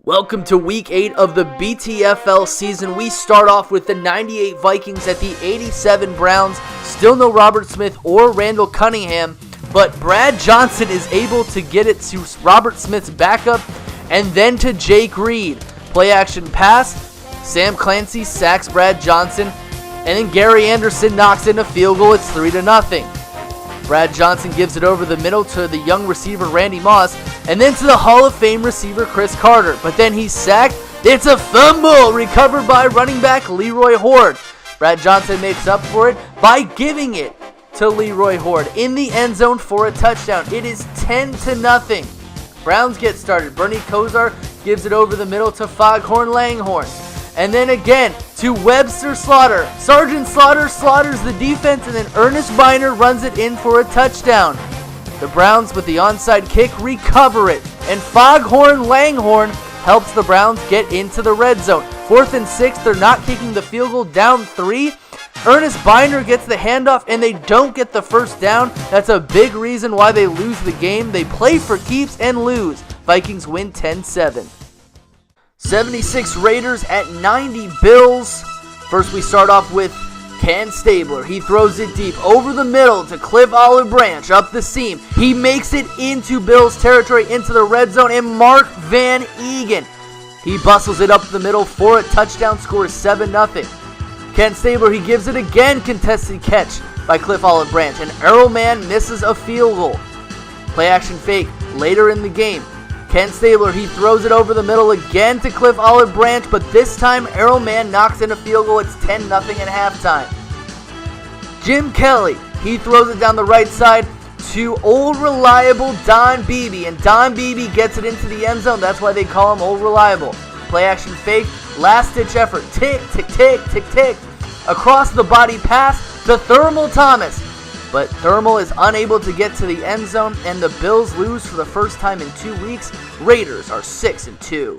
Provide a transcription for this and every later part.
Welcome to Week 8 of the BTFL season. We start off with the 98 Vikings at the 87 Browns. Still no Robert Smith or Randall Cunningham, but Brad Johnson is able to get it to Robert Smith's backup and then to Jake Reed. Play action pass, Sam Clancy sacks Brad Johnson, and then Gary Anderson knocks in a field goal. It's 3-0. Brad Johnson gives it over the middle to the young receiver Randy Moss, and then to the Hall of Fame receiver Chris Carter. But then he's sacked. It's a fumble recovered by running back Leroy Horde. Brad Johnson makes up for it by giving it to Leroy Horde in the end zone for a touchdown. It is 10-0. Browns get started. Bernie Kosar gives it over the middle to Foghorn Langhorn. And then again to Webster Slaughter. Sergeant Slaughter slaughters the defense, and then Ernest Biner runs it in for a touchdown. The Browns, with the onside kick, recover it, and Foghorn Langhorn helps the Browns get into the red zone. 4th and 6, they're not kicking the field goal, down 3. Ernest Biner gets the handoff, and they don't get the first down. That's a big reason why they lose the game. They play for keeps and lose. Vikings win 10-7. 76 Raiders at 90 Bills. First we start off with Ken Stabler. He throws it deep over the middle to Cliff Olive Branch up the seam. He makes it into Bills territory, into the red zone, and Mark Van Egan, he bustles it up the middle for a touchdown, scores 7-0. Ken Stabler, he gives it again, contested catch by Cliff Olive Branch, and Earlman misses a field goal. Play action fake later in the game. Ken Stabler, he throws it over the middle again to Cliff Olive Branch, but this time Earlman knocks in a field goal. It's 10-0 at halftime. Jim Kelly, he throws it down the right side to old reliable Don Beebe, and Don Beebe gets it into the end zone. That's why they call him old reliable. Play action fake, last ditch effort, tick, tick, tick, tick, tick, across the body pass to Thermal Thomas. But Thermal is unable to get to the end zone, and the Bills lose for the first time in 2 weeks. Raiders are 6-2.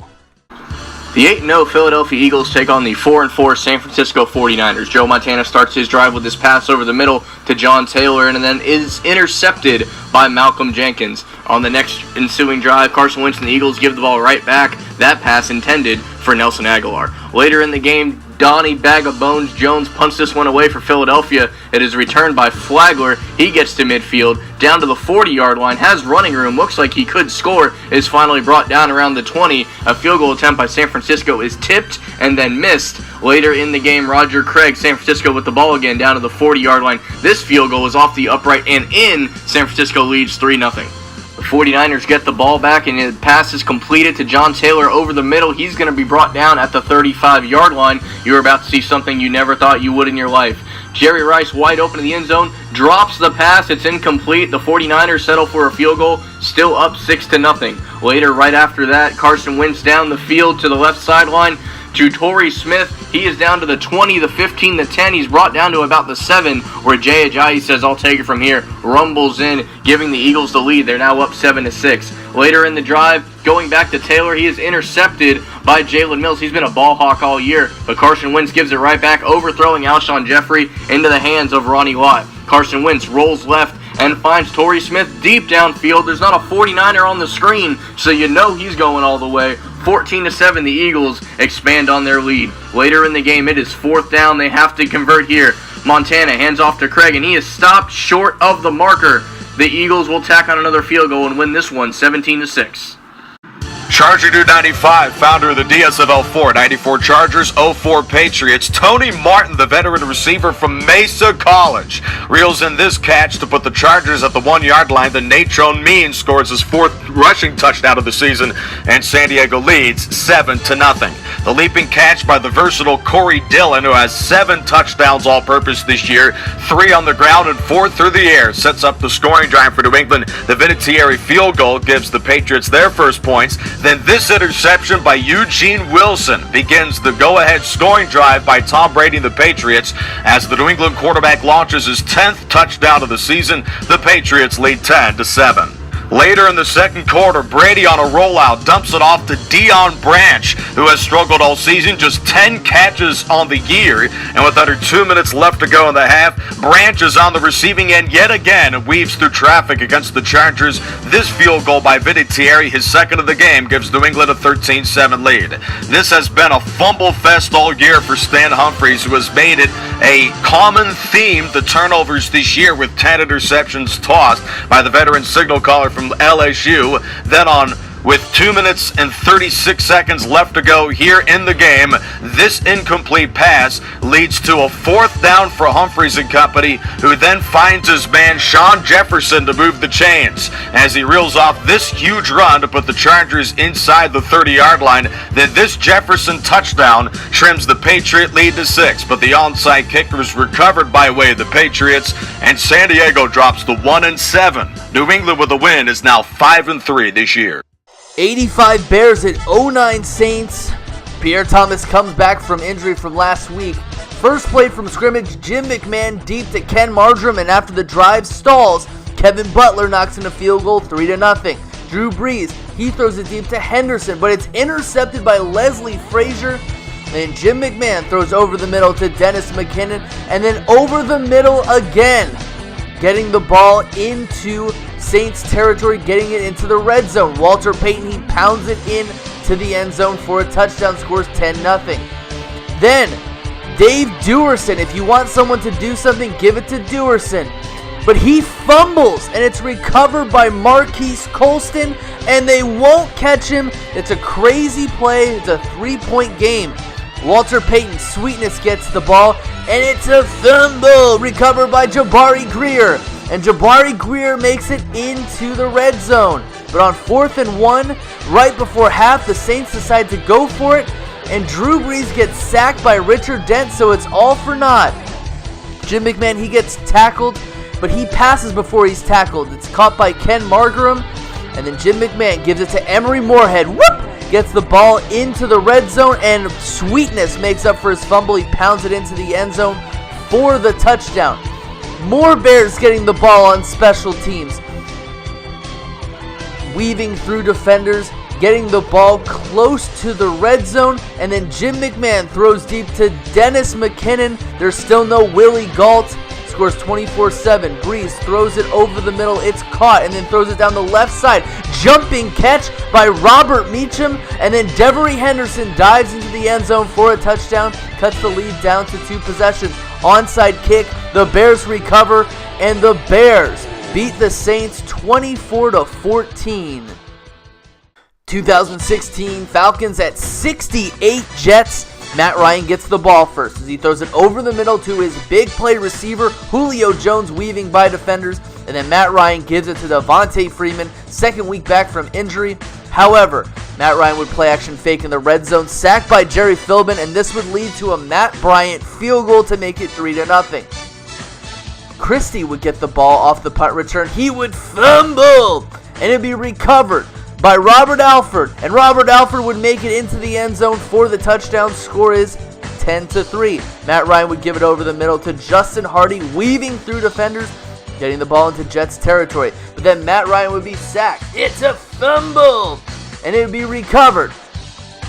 The 8-0 Philadelphia Eagles take on the 4-4 San Francisco 49ers. Joe Montana starts his drive with this pass over the middle to John Taylor, and then is intercepted by Malcolm Jenkins. On the next ensuing drive, Carson Wentz and the Eagles give the ball right back. That pass intended for Nelson Aguilar. Later in the game, Donnie Bag of Bones Jones punts this one away for Philadelphia. It is returned by Flagler. He gets to midfield, down to the 40-yard line, has running room, looks like he could score, is finally brought down around the 20. A field goal attempt by San Francisco is tipped and then missed. Later in the game, Roger Craig, San Francisco with the ball again, down to the 40-yard line. This field goal is off the upright and in. San Francisco leads 3-0. The 49ers get the ball back, and the pass is completed to John Taylor over the middle. He's going to be brought down at the 35-yard line. You're about to see something you never thought you would in your life. Jerry Rice wide open in the end zone, drops the pass. It's incomplete. The 49ers settle for a field goal, still up 6-0. Later, right after that, Carson Wentz down the field to the left sideline to Torrey Smith. He is down to the 20, the 15, the 10. He's brought down to about the 7, where Jay Ajayi says, "I'll take it from here." Rumbles in, giving the Eagles the lead. They're now up 7-6. Later in the drive, going back to Taylor, he is intercepted by Jalen Mills. He's been a ball hawk all year, but Carson Wentz gives it right back, overthrowing Alshon Jeffrey into the hands of Ronnie Lott. Carson Wentz rolls left and finds Torrey Smith deep downfield. There's not a 49er on the screen, so you know he's going all the way. 14-7, the Eagles expand on their lead. Later in the game, it is 4th down. They have to convert here. Montana hands off to Craig, and he is stopped short of the marker. The Eagles will tack on another field goal and win this one 17-6. Chargerdude95, founder of the DSFL 4, 94 Chargers, 04 Patriots. Tony Martin, the veteran receiver from Mesa College, reels in this catch to put the Chargers at the 1-yard line. The Natron Means scores his 4th rushing touchdown of the season, and San Diego leads 7-0. The leaping catch by the versatile Corey Dillon, who has 7 touchdowns all-purpose this year, 3 on the ground and 4 through the air, sets up the scoring drive for New England. The Vinatieri field goal gives the Patriots their first points. Then this interception by Eugene Wilson begins the go-ahead scoring drive by Tom Brady and the Patriots as the New England quarterback launches his 10th touchdown of the season. The Patriots lead 10-7. Later in the second quarter, Brady on a rollout dumps it off to Deion Branch, who has struggled all season, just 10 catches on the year. And with under 2 minutes left to go in the half, Branch is on the receiving end yet again and weaves through traffic against the Chargers. This field goal by Vinatieri, his second of the game, gives New England a 13-7 lead. This has been a fumble fest all year for Stan Humphries, who has made it a common theme, the turnovers this year, with 10 interceptions tossed by the veteran signal caller from LSU. Then with 2 minutes and 36 seconds left to go here in the game, this incomplete pass leads to a fourth down for Humphries and company, who then finds his man Sean Jefferson to move the chains. As he reels off this huge run to put the Chargers inside the 30-yard line, then this Jefferson touchdown trims the Patriot lead to 6, but the onside kicker is recovered by way of the Patriots, and San Diego drops to 1-7. New England with a win is now 5-3 this year. 85 Bears at 09 Saints. Pierre Thomas comes back from injury from last week. First play from scrimmage, Jim McMahon deep to Ken Mardrum, and after the drive stalls, Kevin Butler knocks in a field goal, 3-0. Drew Brees, he throws it deep to Henderson, but it's intercepted by Leslie Frazier. And Jim McMahon throws over the middle to Dennis McKinnon, and then over the middle again, getting the ball into Saints territory, getting it into the red zone. Walter Payton, he pounds it in to the end zone for a touchdown, scores 10-0. Then, Dave Duerson, if you want someone to do something, give it to Duerson. But he fumbles, and it's recovered by Marquise Colston, and they won't catch him. It's a crazy play. It's a 3-point game. Walter Payton, Sweetness gets the ball, and it's a fumble recovered by Jabari Greer. And Jabari Greer makes it into the red zone. But on 4th and 1, right before half, the Saints decide to go for it, and Drew Brees gets sacked by Richard Dent, so it's all for naught. Jim McMahon, he gets tackled, but he passes before he's tackled. It's caught by Ken Margram, and then Jim McMahon gives it to Emery Moorhead. Whoop! Gets the ball into the red zone, and Sweetness makes up for his fumble. He pounds it into the end zone for the touchdown. More Bears getting the ball on special teams. Weaving through defenders, getting the ball close to the red zone, and then Jim McMahon throws deep to Dennis McKinnon. There's still no Willie Gault. Scores 24-7. Brees throws it over the middle. It's caught, and then throws it down the left side. Jumping catch by Robert Meacham, and then Devery Henderson dives into the end zone for a touchdown. Cuts the lead down to 2 possessions. Onside kick. The Bears recover, and the Bears beat the Saints 24-14. 2016 Falcons at 68 Jets. Matt Ryan gets the ball first as he throws it over the middle to his big play receiver, Julio Jones, weaving by defenders, and then Matt Ryan gives it to Devontae Freeman, second week back from injury. However, Matt Ryan would play action fake in the red zone, sacked by Jerry Philbin, and this would lead to a Matt Bryant field goal to make it 3-0. Christie would get the ball off the punt return. He would fumble, and it'd be recovered by Robert Alford, and Robert Alford would make it into the end zone for the touchdown. Score is 10-3. Matt Ryan would give it over the middle to Justin Hardy, weaving through defenders, getting the ball into Jets territory. But then Matt Ryan would be sacked. It's a fumble, and it would be recovered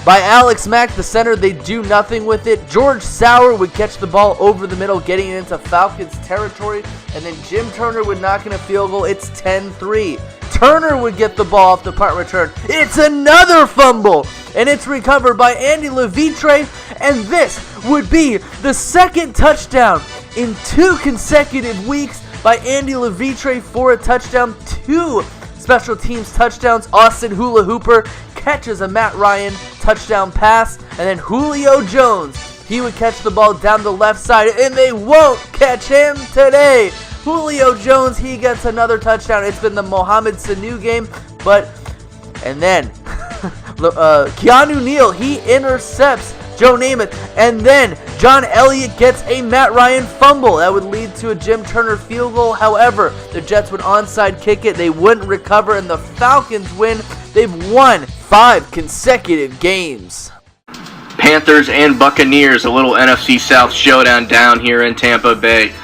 by Alex Mack, the center. They do nothing with it. George Sauer would catch the ball over the middle, getting it into Falcons territory, and then Jim Turner would knock in a field goal. It's 10-3. Turner would get the ball off the punt return. It's another fumble, and it's recovered by Andy Levitre, and this would be the second touchdown in 2 consecutive weeks by Andy Levitre for a touchdown. 2 special teams touchdowns. Austin Hula Hooper catches a Matt Ryan touchdown pass, and then Julio Jones, he would catch the ball down the left side, and they won't catch him today. Julio Jones, he gets another touchdown. It's been the Mohamed Sanu game, and then Keanu Neal, he intercepts Joe Namath, and then John Elliott gets a Matt Ryan fumble. That would lead to a Jim Turner field goal. However, the Jets would onside kick it. They wouldn't recover, and the Falcons win. They've won 5 consecutive games. Panthers and Buccaneers, a little NFC South showdown down here in Tampa Bay.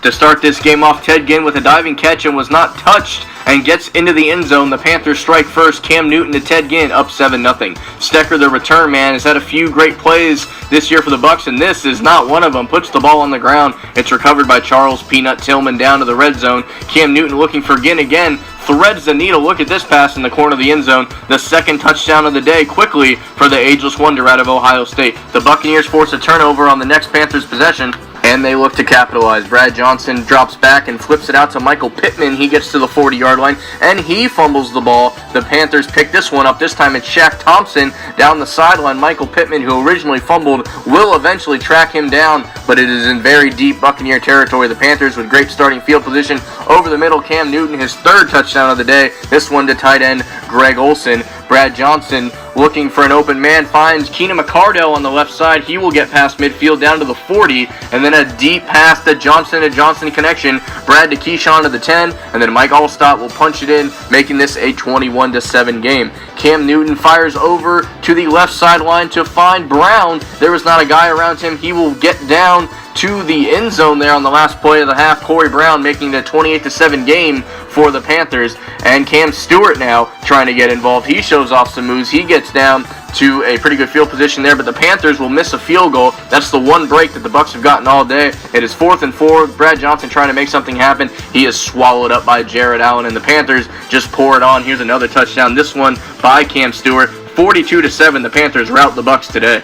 To start this game off, Ted Ginn with a diving catch and was not touched and gets into the end zone. The Panthers strike first. Cam Newton to Ted Ginn, up 7-0. Stecker, the return man, has had a few great plays this year for the Bucs, and this is not one of them. Puts the ball on the ground. It's recovered by Charles Peanut Tillman down to the red zone. Cam Newton looking for Ginn again. Threads the needle. Look at this pass in the corner of the end zone. The second touchdown of the day quickly for the ageless wonder out of Ohio State. The Buccaneers force a turnover on the next Panthers possession, and they look to capitalize. Brad Johnson drops back and flips it out to Michael Pittman. He gets to the 40-yard line, and he fumbles the ball. The Panthers pick this one up. This time it's Shaq Thompson down the sideline. Michael Pittman, who originally fumbled, will eventually track him down, but it is in very deep Buccaneer territory. The Panthers with great starting field position over the middle. Cam Newton, his third touchdown of the day. This one to tight end Greg Olson. Brad Johnson looking for an open man, finds Keenan McCardell on the left side. He will get past midfield down to the 40, and then a deep pass to Johnson connection. Brad to Keyshawn to the 10, and then Mike Allstott will punch it in, making this a 21-7 game. Cam Newton fires over to the left sideline to find Brown. There was not a guy around him. He will get down to the end zone there on the last play of the half. Corey Brown making it a 28-7 game for the Panthers. And Cam Stewart now trying to get involved. He shows off some moves. He gets down to a pretty good field position there, but the Panthers will miss a field goal. That's the one break that the Bucs have gotten all day. It is 4th and 4. Brad Johnson trying to make something happen. He is swallowed up by Jared Allen, and the Panthers just pour it on. Here's another touchdown. This one by Cam Stewart. 42-7. The Panthers rout the Bucs today.